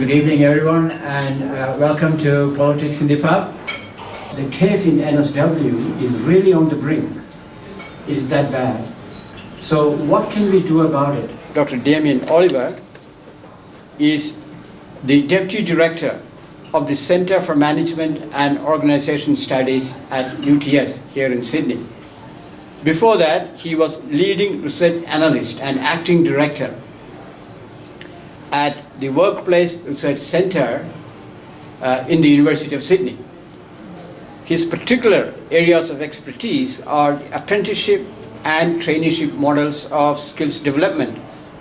Good evening, everyone, and welcome to Politics in the Pub. The TAFE in NSW is really on the brink. It's that bad. So what can we do about it? Dr. Damien is the Deputy Director of the Center for Management and Organization Studies at UTS here in Sydney. Before that, he was leading research analyst and acting director at the Workplace Research Center in the University of Sydney. His particular areas of expertise are the apprenticeship and traineeship models of skills development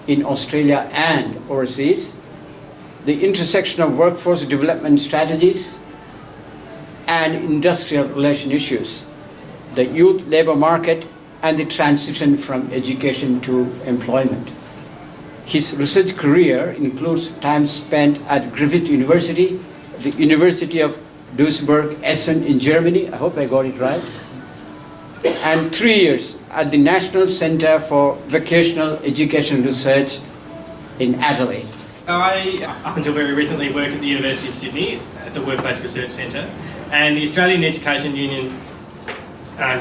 in Australia and overseas, the intersection of workforce development strategies and industrial relation issues, the youth labour market, and the transition from education to employment. His research career includes time spent at Griffith University, the University of Duisburg-Essen in Germany, I hope I got it right, and 3 years at the National Centre for Vocational Education Research in Adelaide. I, up until very recently, worked at the University of Sydney at the Workplace Research Centre, and the Australian Education Union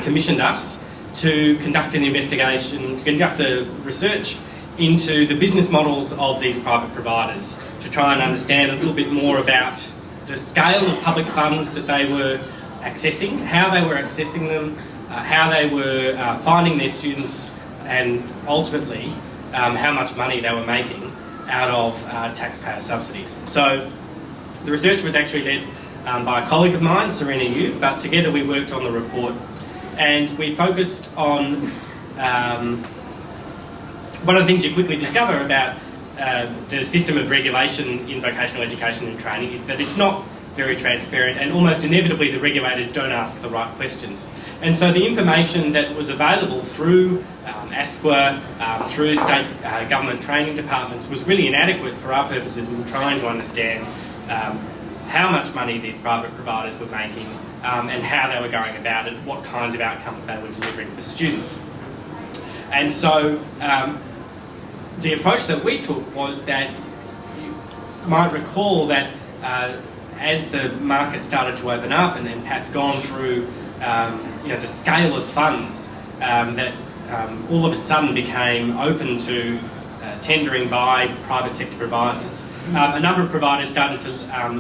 commissioned us to conduct an investigation, to conduct a research into the business models of these private providers, to try and understand a little bit more about the scale of public funds that they were accessing, how they were accessing them, how they were finding their students, and ultimately how much money they were making out of taxpayer subsidies. So the research was actually led by a colleague of mine, Serena Yu, but together we worked on the report, and we focused on one of the things you quickly discover about the system of regulation in vocational education and training is that it's not very transparent, and almost inevitably the regulators don't ask the right questions. And so the information that was available through ASQA, through state government training departments, was really inadequate for our purposes in trying to understand how much money these private providers were making and how they were going about it, what kinds of outcomes they were delivering for students. And so the approach that we took was that you might recall that as the market started to open up and then Pat's gone through the scale of funds that all of a sudden became open to tendering by private sector providers, a number of providers started to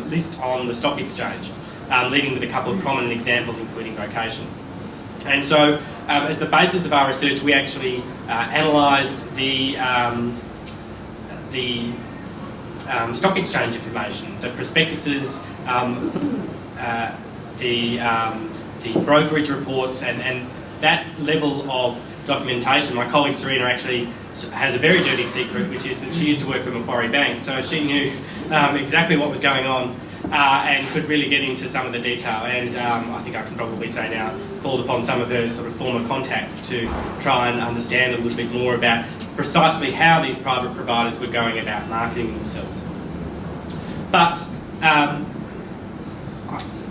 list on the stock exchange, leading with a couple of prominent examples including vocation. And so as the basis of our research, we actually analysed the stock exchange information, the prospectuses, the brokerage reports, and that level of documentation. My colleague Serena actually has a very dirty secret, which is that she used to work for Macquarie Bank, so she knew exactly what was going on and could really get into some of the detail. And I think I can probably say now, called upon some of her sort of former contacts to try and understand a little bit more about precisely how these private providers were going about marketing themselves. But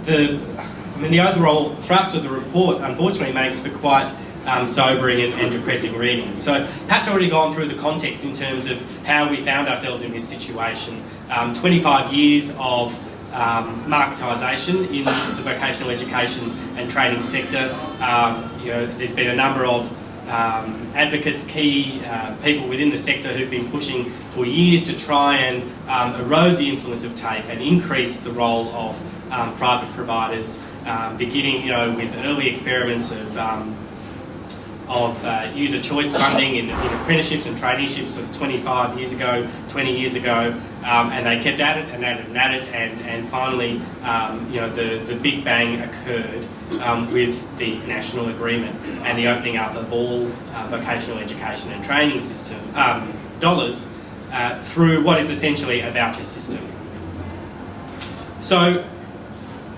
the overall thrust of the report, unfortunately, makes for quite sobering and depressing reading. So Pat's already gone through the context in terms of how we found ourselves in this situation. 25 years of marketisation in the vocational education and training sector. There's been a number of advocates, key people within the sector who've been pushing for years to try and erode the influence of TAFE and increase the role of private providers, beginning with early experiments of user choice funding in apprenticeships and traineeships sort of 25 years ago, 20 years ago, and they kept at it and at it and at it, and finally the big bang occurred with the national agreement and the opening up of all vocational education and training system dollars through what is essentially a voucher system. So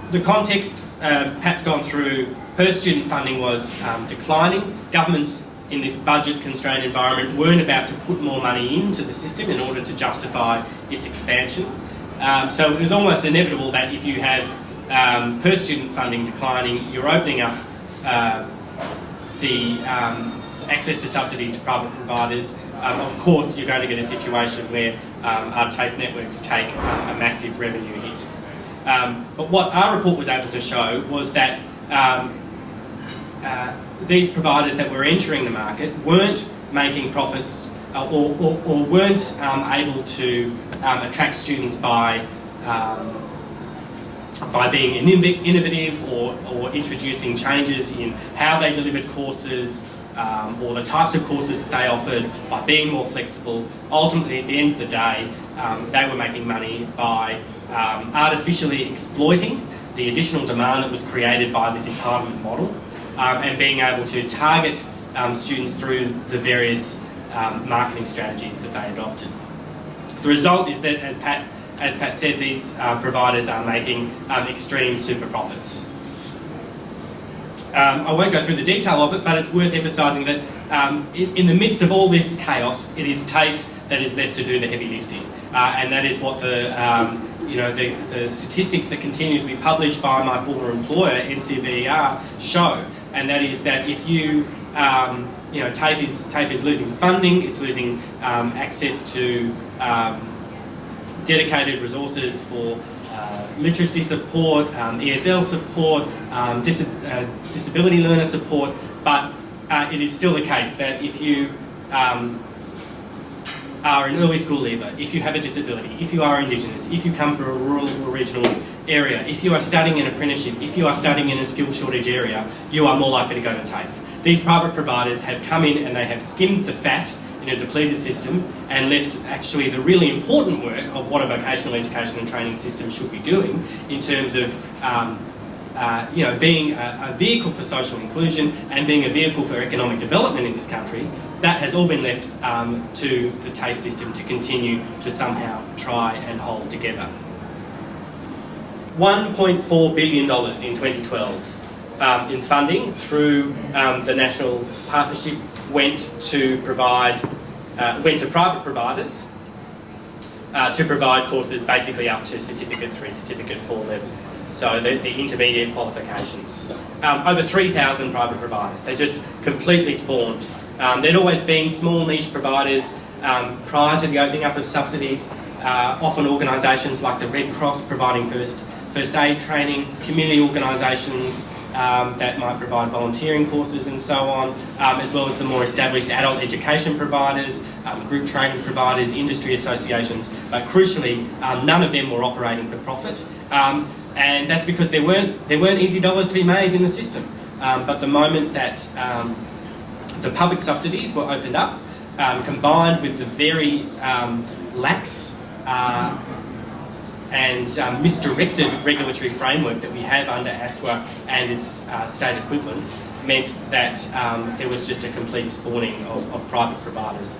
the context Pat's gone through, per student funding was declining. Governments in this budget-constrained environment weren't about to put more money into the system in order to justify its expansion. So it was almost inevitable that if you have per student funding declining, you're opening up access to subsidies to private providers, of course you're going to get a situation where our TAFE networks take a massive revenue hit. But what our report was able to show was that these providers that were entering the market weren't making profits or weren't able to attract students by being innovative or introducing changes in how they delivered courses or the types of courses that they offered, by being more flexible. Ultimately, at the end of the day, they were making money by artificially exploiting the additional demand that was created by this entitlement model and being able to target students through the various marketing strategies that they adopted. The result is that, as Pat said, these providers are making extreme super profits. I won't go through the detail of it, but it's worth emphasising that in the midst of all this chaos, it is TAFE that is left to do the heavy lifting, and that is what the statistics that continue to be published by my former employer, NCVER, show, and that is that if TAFE is losing funding, it's losing access to dedicated resources for literacy support, ESL support, disability learner support, but it is still the case that if you are an early school leaver, if you have a disability, if you are Indigenous, if you come from a rural or regional area, if you are studying an apprenticeship, if you are studying in a skill shortage area, you are more likely to go to TAFE. These private providers have come in and they have skimmed the fat in a depleted system and left actually the really important work of what a vocational education and training system should be doing in terms of being a vehicle for social inclusion and being a vehicle for economic development in this country. That has all been left to the TAFE system to continue to somehow try and hold together. $1.4 billion in 2012 in funding through the National Partnership went to private providers to provide courses basically up to Certificate 3, Certificate 4 level. So the intermediate qualifications. Over 3,000 private providers. They just completely spawned. There'd always been small niche providers prior to the opening up of subsidies, often organisations like the Red Cross providing first aid training, community organisations that might provide volunteering courses and so on, as well as the more established adult education providers, group training providers, industry associations, but crucially none of them were operating for profit. And that's because there weren't easy dollars to be made in the system. But the moment that the public subsidies were opened up, combined with the very lax and misdirected regulatory framework that we have under ASQA and its state equivalents, meant that there was just a complete spawning of private providers.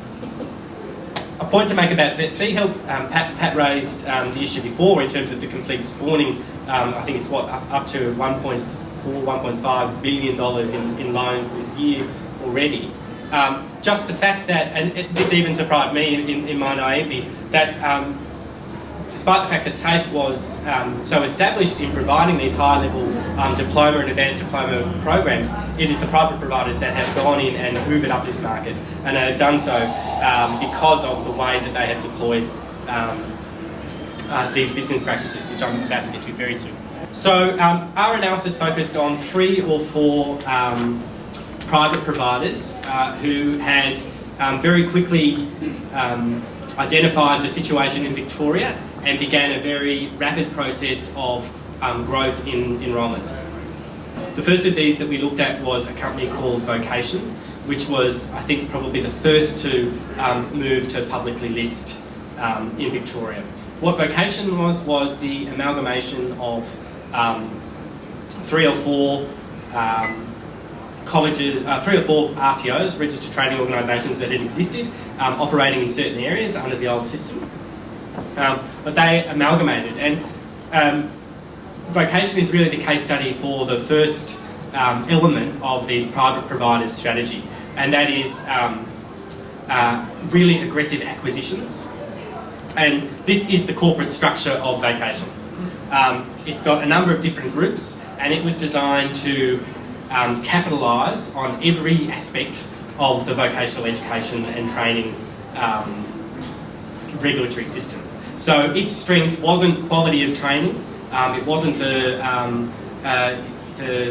A point to make about vet fee help, Pat raised the issue before in terms of the complete spawning. I think it's up to $1.4, $1.5 billion in loans this year already. Just the fact that, and this even surprised me in my naivety, that despite the fact that TAFE was so established in providing these high-level diploma and advanced diploma programs, it is the private providers that have gone in and hoovered up this market, and have done so because of the way that they have deployed these business practices, which I'm about to get to very soon. So our analysis focused on 3 or 4 private providers who had very quickly identified the situation in Victoria and began a very rapid process of growth in enrolments. The first of these that we looked at was a company called Vocation, which was, I think, probably the first to move to publicly list in Victoria. What Vocation was the amalgamation of 3 or 4 colleges, 3 or 4 RTOs, registered training organisations that had existed, operating in certain areas under the old system. But they amalgamated, and Vocation is really the case study for the first element of these private providers' strategy, and that is really aggressive acquisitions. And this is the corporate structure of Vocation. It's got a number of different groups, and it was designed to capitalise on every aspect of the vocational education and training regulatory system. So its strength wasn't quality of training, it wasn't the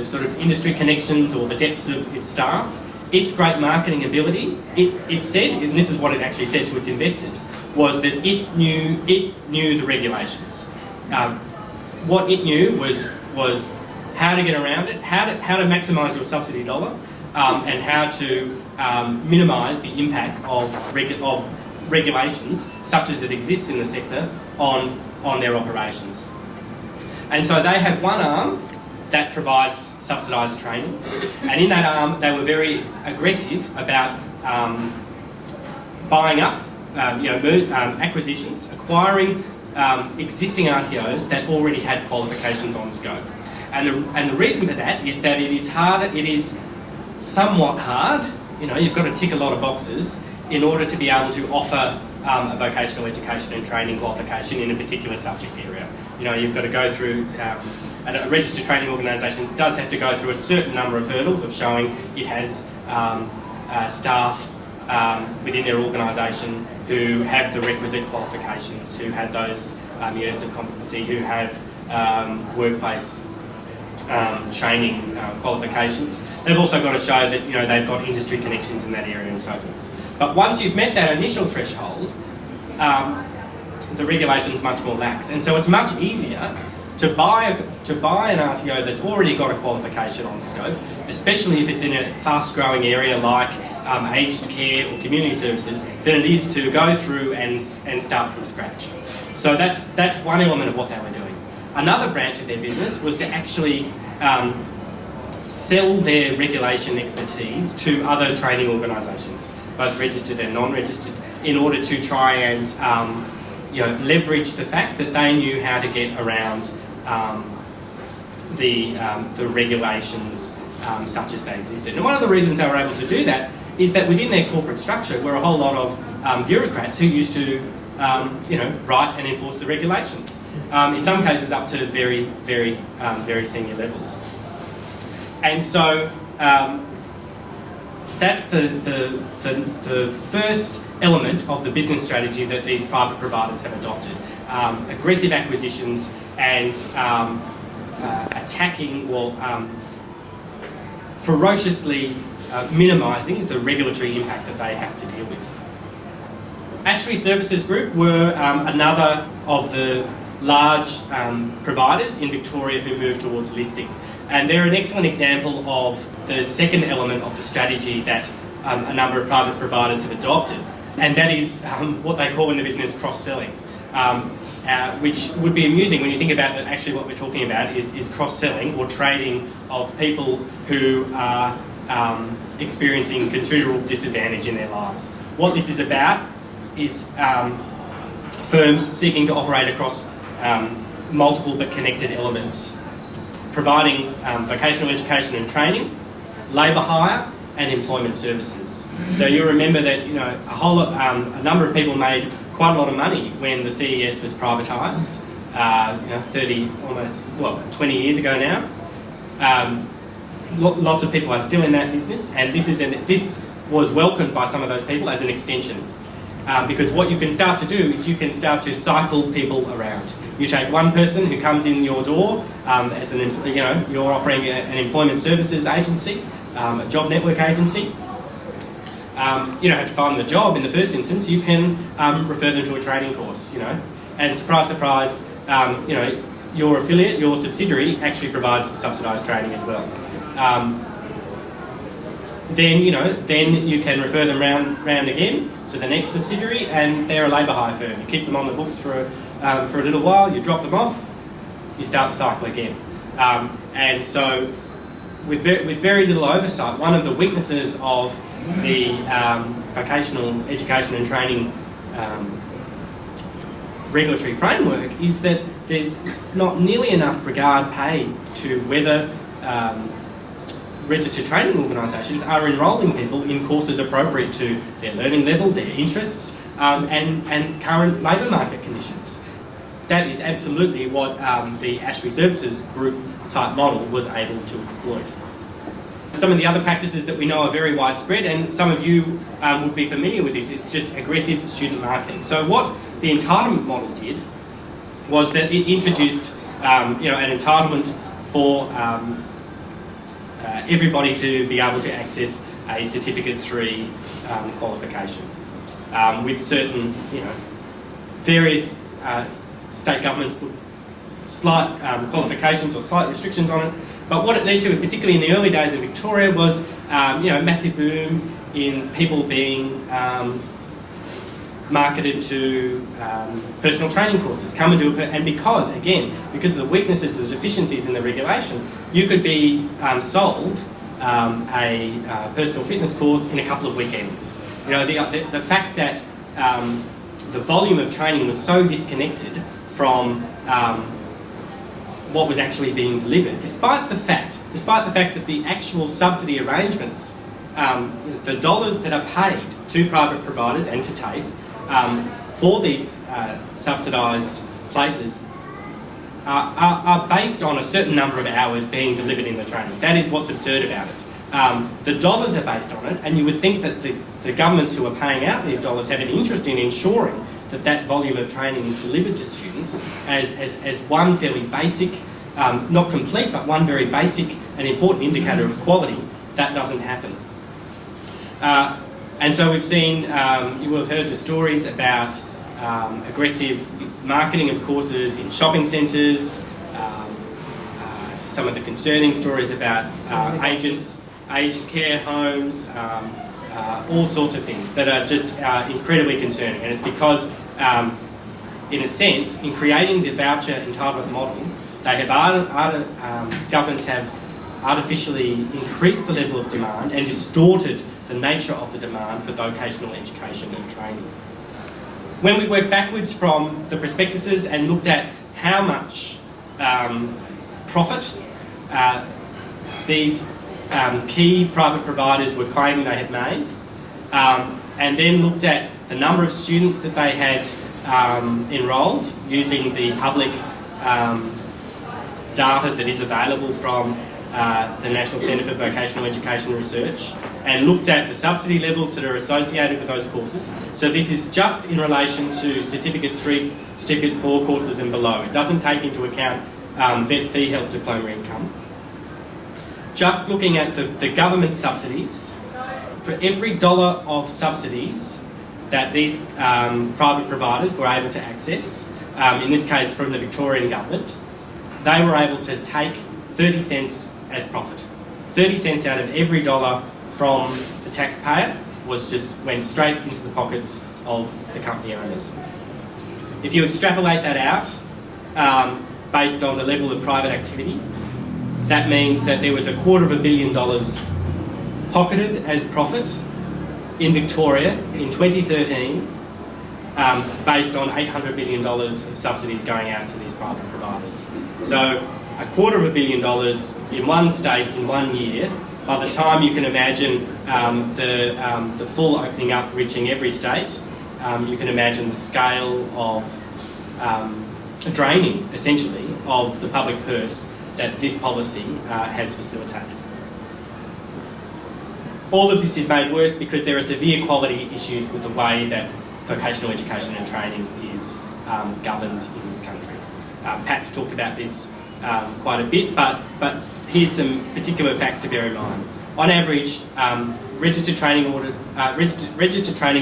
sort of industry connections or the depths of its staff. Its great marketing ability, it said, and this is what it actually said to its investors, was that it knew the regulations. What it knew was how to get around it, how to maximise your subsidy dollar, and how to minimise the impact of regulations such as it exists in the sector on their operations. And so they have one arm that provides subsidised training, and in that arm they were very aggressive about buying up, acquisitions, acquiring existing RTOs that already had qualifications on scope. And the reason for that is that it is somewhat hard, you've got to tick a lot of boxes in order to be able to offer a vocational education and training qualification in a particular subject area. You've got to go through, a registered training organisation does have to go through a certain number of hurdles of showing it has staff within their organisation who have the requisite qualifications, who have those units of competency, who have workplace training qualifications. They've also got to show that they've got industry connections in that area and so forth. But once you've met that initial threshold, the regulation's much more lax, and so it's much easier to buy an RTO that's already got a qualification on scope, especially if it's in a fast-growing area like aged care or community services, than it is to go through and start from scratch. So that's one element of what they were doing. Another branch of their business was to actually sell their regulation expertise to other training organisations, both registered and non-registered, in order to try and leverage the fact that they knew how to get around the regulations such as they existed. And one of the reasons they were able to do that is that within their corporate structure were a whole lot of bureaucrats who used to write and enforce the regulations. In some cases up to very, very, very senior levels. And so that's the first element of the business strategy that these private providers have adopted. Aggressive acquisitions and attacking or ferociously minimising the regulatory impact that they have to deal with. Ashley Services Group were another of the large providers in Victoria who moved towards listing. And they're an excellent example of the second element of the strategy that a number of private providers have adopted. And that is what they call in the business cross-selling, which would be amusing when you think about that. Actually what we're talking about is cross-selling or trading of people who are experiencing considerable disadvantage in their lives. What this is about is firms seeking to operate across multiple but connected elements, providing vocational education and training, labour hire, and employment services. So you'll remember that a number of people made quite a lot of money when the CES was privatised, 20 years ago now. Lots of people are still in that business, and this was welcomed by some of those people as an extension. Because what you can start to do is you can start to cycle people around. You take one person who comes in your door as you're operating an employment services agency, a job network agency. You don't have to find the job in the first instance. You can refer them to a training course, and surprise, surprise, your affiliate, your subsidiary, actually provides the subsidised training as well. Then you can refer them round again to the next subsidiary, and they're a labour hire firm. You keep them on the books for a little while, you drop them off, you start the cycle again. And so, with very little oversight, one of the weaknesses of the vocational education and training regulatory framework is that there's not nearly enough regard paid to whether registered training organisations are enrolling people in courses appropriate to their learning level, their interests, and current labour market conditions. That is absolutely what the Ashley Services Group type model was able to exploit. Some of the other practices that we know are very widespread, and some of you would be familiar with this, it's just aggressive student marketing. So what the entitlement model did was that it introduced an entitlement for everybody to be able to access a Certificate 3 qualification with certain, various state governments put slight qualifications or slight restrictions on it. But what it led to, particularly in the early days in Victoria, was a massive boom in people being marketed to personal training courses. Come and do it, and because of the weaknesses, the deficiencies in the regulation, you could be sold a personal fitness course in a couple of weekends. The fact that the volume of training was so disconnected from what was actually being delivered, despite the fact that the actual subsidy arrangements, the dollars that are paid to private providers and to TAFE for these subsidised places are based on a certain number of hours being delivered in the training. That is what's absurd about it. The dollars are based on it, and you would think that the governments who are paying out these dollars have an interest in ensuring that volume of training is delivered to students as one fairly basic, not complete, but one very basic and important indicator of quality. That doesn't happen. And so we've seen, you will have heard the stories about aggressive marketing of courses in shopping centres, some of the concerning stories about aged care homes, all sorts of things that are just incredibly concerning. And it's because, in a sense, in creating the voucher entitlement model, they have governments have artificially increased the level of demand and distorted the nature of the demand for vocational education and training. When we worked backwards from the prospectuses and looked at how much profit these key private providers were claiming they had made, and then looked at the number of students that they had enrolled using the public data that is available from the National Centre for Vocational Education Research, and looked at the subsidy levels that are associated with those courses. So this is just in relation to Certificate 3, Certificate 4 courses and below. It doesn't take into account vet fee help diploma income. Just looking at the government subsidies, for every dollar of subsidies that these private providers were able to access, in this case from the Victorian government, they were able to take 30 cents as profit. 30 cents out of every dollar from the taxpayer went straight into the pockets of the company owners. If you extrapolate that out, based on the level of private activity, that means that there was $250 million pocketed as profit in Victoria in 2013, based on $800 million of subsidies going out to these private providers. So $250 million in one state in 1 year. By the time you can imagine the full opening up reaching every state, you can imagine the scale of draining, essentially, of the public purse that this policy has facilitated. All of this is made worse because there are severe quality issues with the way that vocational education and training is governed in this country. Pat's talked about this quite a bit, but here's some particular facts to bear in mind. On average, registered training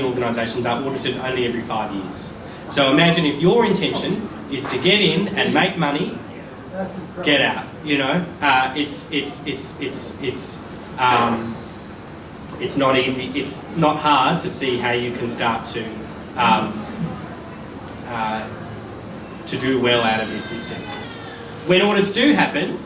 organisations are audited only every 5 years. So imagine if your intention is to get in and make money, get out. It's not easy. It's not hard to see how you can start to do well out of this system. When audits do happen,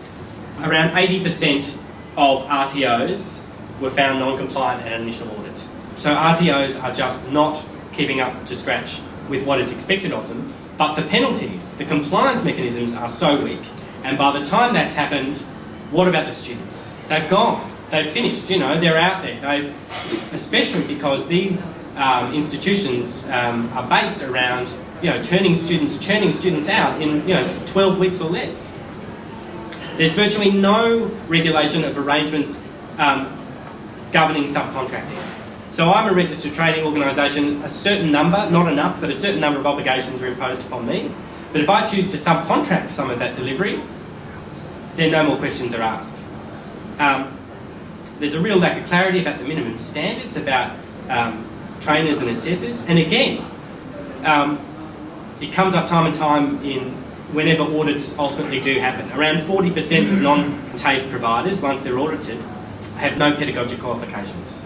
around 80% of RTOs were found non-compliant at initial audit. So RTOs are just not keeping up to scratch with what is expected of them, but the penalties, the compliance mechanisms are so weak. And by the time that's happened, what about the students? They've gone. They've finished, they're out there. Especially because these institutions are based around, churning students out in, 12 weeks or less. There's virtually no regulation of arrangements governing subcontracting. So I'm a registered training organisation, a certain number, not enough, but a certain number of obligations are imposed upon me. But if I choose to subcontract some of that delivery, then no more questions are asked. There's a real lack of clarity about the minimum standards, about trainers and assessors. And again, it comes up time and time in whenever audits ultimately do happen. Around 40% of non-TAFE providers, once they're audited, have no pedagogic qualifications.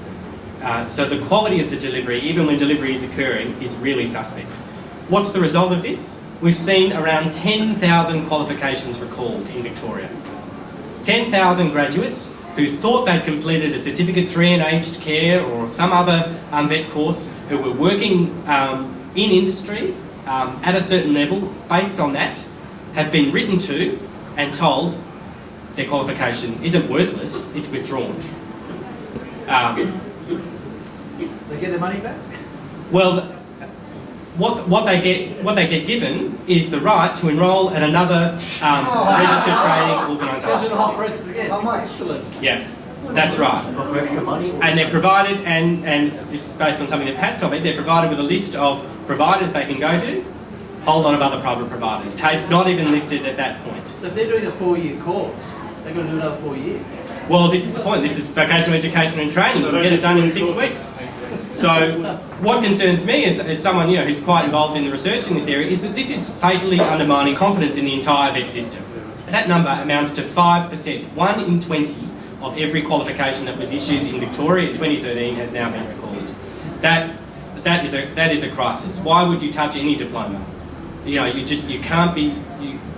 So the quality of the delivery, even when delivery is occurring, is really suspect. What's the result of this? We've seen around 10,000 qualifications recalled in Victoria. 10,000 graduates who thought they'd completed a Certificate 3 in Aged Care or some other vet course, who were working in industry at a certain level based on that, have been written to and told their qualification isn't worthless, it's withdrawn. They get their money back? Well, what they get given is the right to enrol at another registered training Go through the organisation. whole process again. How much? Excellent. Yeah, that's right. For extra money? And they're provided, and this is based on something that Pat's told me, they're provided with a list of providers they can go to, a whole lot of other private providers. TAFE's not even listed at that point. So if they're doing a 4-year course, they've got to do another 4 years. Well, this is the point. This is vocational education and training. You can get it done in 6 weeks. So what concerns me as someone who's quite involved in the research in this area is that this is fatally undermining confidence in the entire vet system. That number amounts to 5%. 1 in 20 of every qualification that was issued in Victoria in 2013 has now been recalled. That is a crisis. Why would you touch any diploma? You can't be.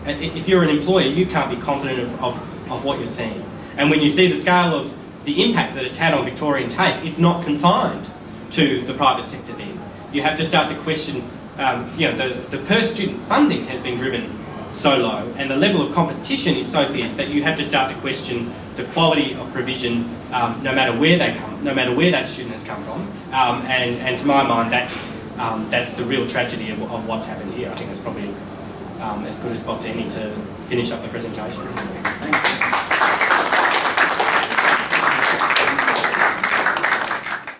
If you're an employer, you can't be confident of what you're seeing. And when you see the scale of the impact that it's had on Victorian TAFE, it's not confined to the private sector then. You have to start to question, the per student funding has been driven so low and the level of competition is so fierce that you have to start to question the quality of provision no matter where that student has come from. And to my mind, that's the real tragedy of what's happened here. I think that's probably as good a spot to any to finish up the presentation. Thank you.